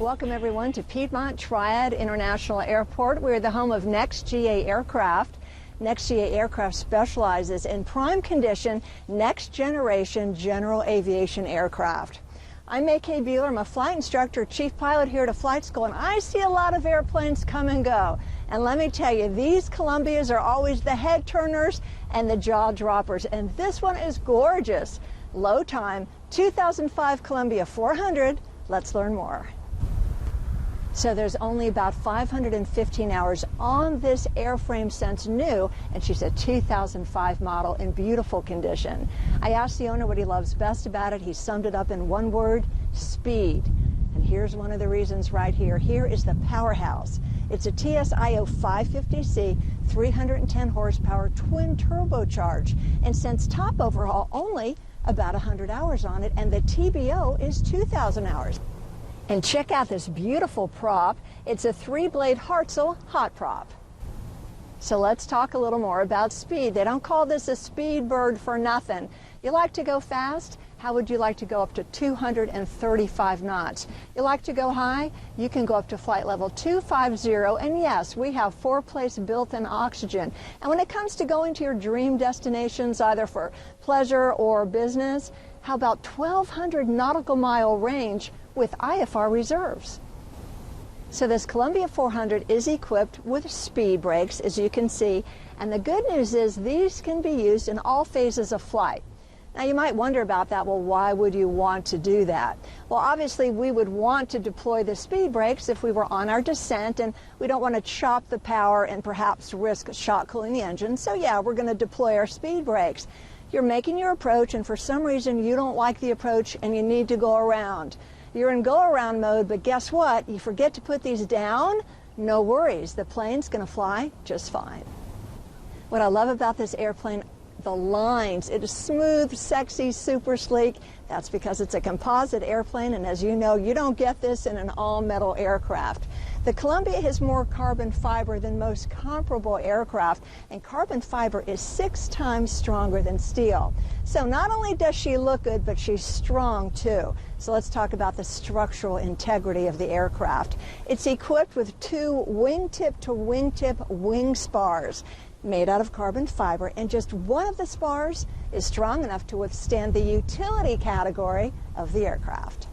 Welcome everyone to Piedmont Triad International Airport. We're the home of NextGA Aircraft. NextGA Aircraft specializes in prime condition, next generation general aviation aircraft. I'm A.K. Bueller. I'm a flight instructor, chief pilot here at a flight school, and I see a lot of airplanes come and go. And let me tell you, these Columbias are always the head turners and the jaw droppers. And this one is gorgeous. Low time, 2005 Columbia 400. Let's learn more. So there's only about 515 hours on this airframe since new, and she's a 2005 model in beautiful condition. I asked the owner what he loves best about it. He summed it up in one word: speed. And here's one of the reasons right here. Here is the powerhouse. It's a TSIO 550C, 310 horsepower, twin turbocharged, and since top overhaul, only about 100 hours on it, and the TBO is 2,000 hours. And check out this beautiful prop. It's a 3-blade Hartzell hot prop. So let's talk a little more about speed. They don't call this a speed bird for nothing. You like to go fast? How would you like to go up to 235 knots? You like to go high? You can go up to flight level 250, and yes, we have 4-place built-in oxygen. And when it comes to going to your dream destinations, either for pleasure or business, how about 1,200 nautical mile range with IFR reserves? So this Columbia 400 is equipped with speed brakes, as you can see, and the good news is these can be used in all phases of flight. Now you might wonder about that. Well, why would you want to do that? Well, obviously we would want to deploy the speed brakes if we were on our descent, and we don't want to chop the power and perhaps risk shock cooling the engine. So yeah, we're going to deploy our speed brakes. You're making your approach, and for some reason you don't like the approach and you need to go around. You're in go-around mode, but guess what? You forget to put these down? No worries. The plane's going to fly just fine. What I love about this airplane, the lines. It is smooth, sexy, super sleek. That's because it's a composite airplane, and as you know, you don't get this in an all-metal aircraft. The Columbia has more carbon fiber than most comparable aircraft, and carbon fiber is 6 times stronger than steel. So not only does she look good, but she's strong too. So let's talk about the structural integrity of the aircraft. It's equipped with 2 wingtip-to-wingtip wing spars made out of carbon fiber, and just one of the spars is strong enough to withstand the utility category of the aircraft.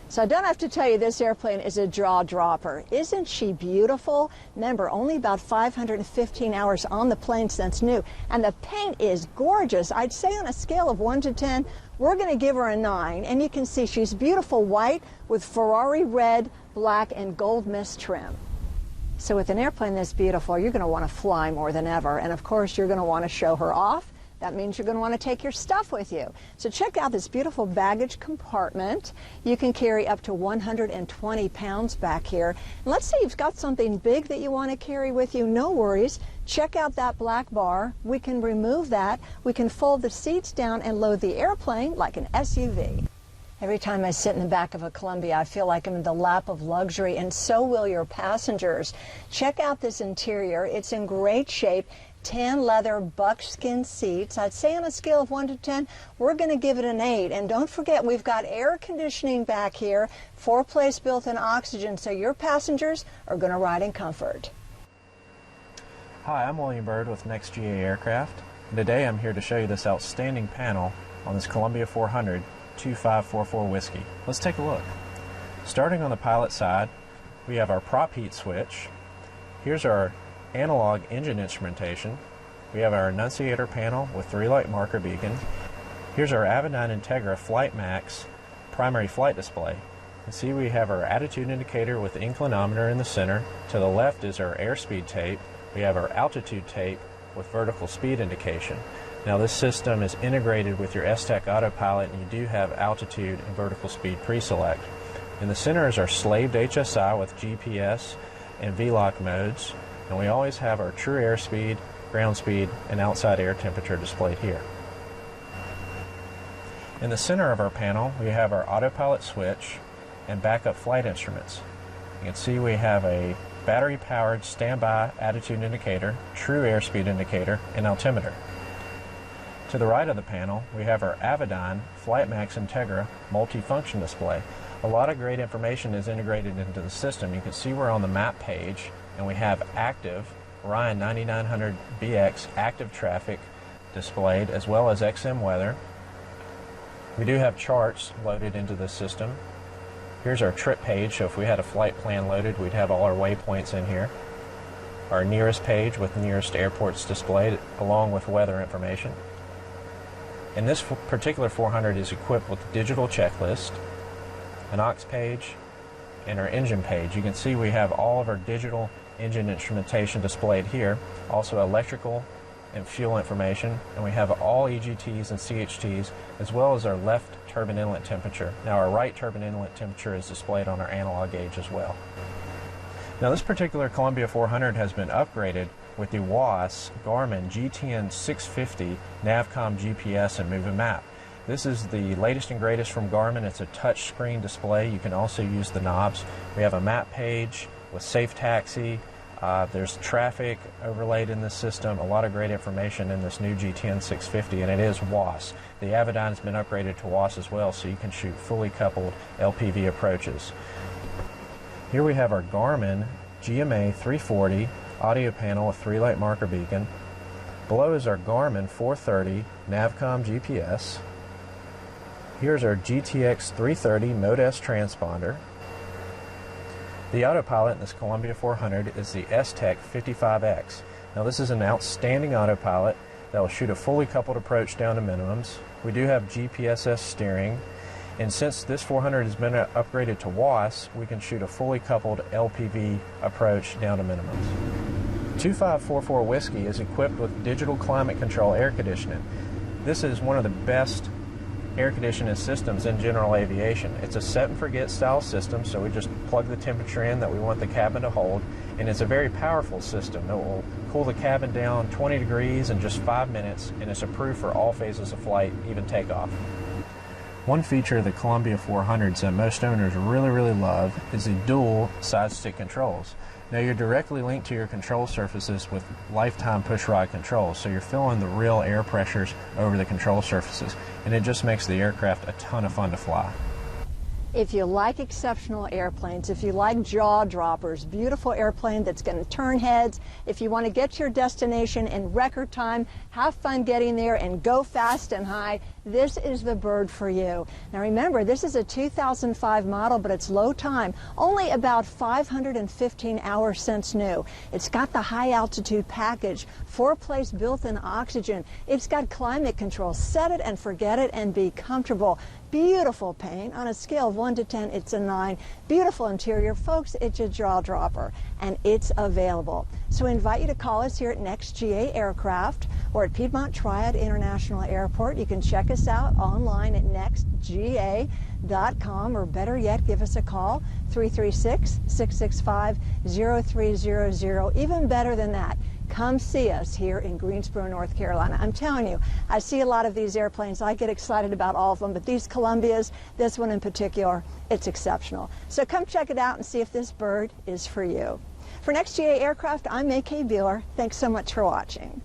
So I don't have to tell you this airplane is a jaw dropper. Isn't she beautiful? Remember, only about 515 hours on the plane since new, and the paint is gorgeous. I'd say on a scale of 1 to 10, we're going to give her a 9, and you can see she's beautiful white with Ferrari red, black, and gold mist trim. So with an airplane this beautiful, you're going to want to fly more than ever, and of course you're going to want to show her off. That means you're going to want to take your stuff with you. So check out this beautiful baggage compartment. You can carry up to 120 pounds back here. And let's say you've got something big that you want to carry with you. No worries. Check out that black bar. We can remove that. We can fold the seats down and load the airplane like an SUV. Every time I sit in the back of a Columbia, I feel like I'm in the lap of luxury, and so will your passengers. Check out this interior. It's in great shape. Tan leather buckskin seats. I'd say on a scale of 1 to 10, we're going to give it an 8. And don't forget, we've got air conditioning back here, 4-place built-in oxygen, so your passengers are going to ride in comfort. Hi, I'm William Bird with NextGA Aircraft, and today I'm here to show you this outstanding panel on this Columbia 400 2544 Whiskey. Let's take a look. Starting on the pilot side, we have our prop heat switch. Here's our analog engine instrumentation. We have our annunciator panel with 3-light marker beacon. Here's our Avionics Integra Flight Max primary flight display. You see we have our attitude indicator with the inclinometer in the center. To the left is our airspeed tape. We have our altitude tape with vertical speed indication. Now this system is integrated with your STEC autopilot, and you do have altitude and vertical speed pre-select. In the center is our slaved HSI with GPS and VLOC modes, and we always have our true airspeed, ground speed, and outside air temperature displayed here. In the center of our panel, we have our autopilot switch and backup flight instruments. You can see we have a battery-powered standby attitude indicator, true airspeed indicator, and altimeter. To the right of the panel, we have our Avionics FlightMax Integra multifunction display. A lot of great information is integrated into the system. You can see we're on the map page, and we have active Ryan 9900BX active traffic displayed, as well as XM weather. We do have charts loaded into the system. Here's our trip page, so if we had a flight plan loaded, we'd have all our waypoints in here. Our nearest page with nearest airports displayed, along with weather information. And this particular 400 is equipped with a digital checklist, an aux page, and our engine page. You can see we have all of our digital engine instrumentation displayed here, also electrical and fuel information, and we have all EGTs and CHTs, as well as our left turbine inlet temperature. Now our right turbine inlet temperature is displayed on our analog gauge as well. Now this particular Columbia 400 has been upgraded with the WAAS Garmin GTN 650 Navcom GPS and Move and Map. This is the latest and greatest from Garmin. It's a touch screen display. You can also use the knobs. We have a map page with safe taxi. There's traffic overlaid in this system. A lot of great information in this new GTN 650, and it is WAAS. The Avionics has been upgraded to WAAS as well, so you can shoot fully coupled LPV approaches. Here we have our Garmin GMA 340 audio panel with 3-light marker beacon. Below is our Garmin 430 Navcom GPS. Here's our GTX 330 Mode S transponder. The autopilot in this Columbia 400 is the S-Tech 55X. Now this is an outstanding autopilot that will shoot a fully coupled approach down to minimums. We do have GPSS steering, and since this 400 has been upgraded to WAAS, we can shoot a fully coupled LPV approach down to minimums. 2544 Whiskey is equipped with digital climate control air conditioning. This is one of the best air conditioning systems in general aviation. It's a set and forget style system, so we just plug the temperature in that we want the cabin to hold, and it's a very powerful system that will cool the cabin down 20 degrees in just 5 minutes, and it's approved for all phases of flight, even takeoff. One feature of the Columbia 400s that most owners really love is the dual side stick controls. Now you're directly linked to your control surfaces with lifetime push rod controls, so you're feeling the real air pressures over the control surfaces, and it just makes the aircraft a ton of fun to fly. If you like exceptional airplanes, if you like jaw droppers, beautiful airplane that's going to turn heads, if you want to get to your destination in record time, have fun getting there, and go fast and high, this is the bird for you. Now remember, this is a 2005 model, but it's low time, only about 515 hours since new. It's got the high altitude package, 4-place built-in oxygen. It's got climate control. Set it and forget it and be comfortable. Beautiful paint. On a scale of 1 to 10, it's a 9. Beautiful interior. Folks, it's a jaw dropper, and it's available. So I invite you to call us here at Next GA Aircraft or at Piedmont Triad International Airport. You can check us out online at nextga.com, or better yet, give us a call, 336-665-0300. Even better than that, come see us here in Greensboro, North Carolina. I'm telling you, I see a lot of these airplanes. I get excited about all of them, but these Columbias, this one in particular, it's exceptional. So come check it out and see if this bird is for you. For Next GA Aircraft, I'm A.K. Bueller. Thanks so much for watching.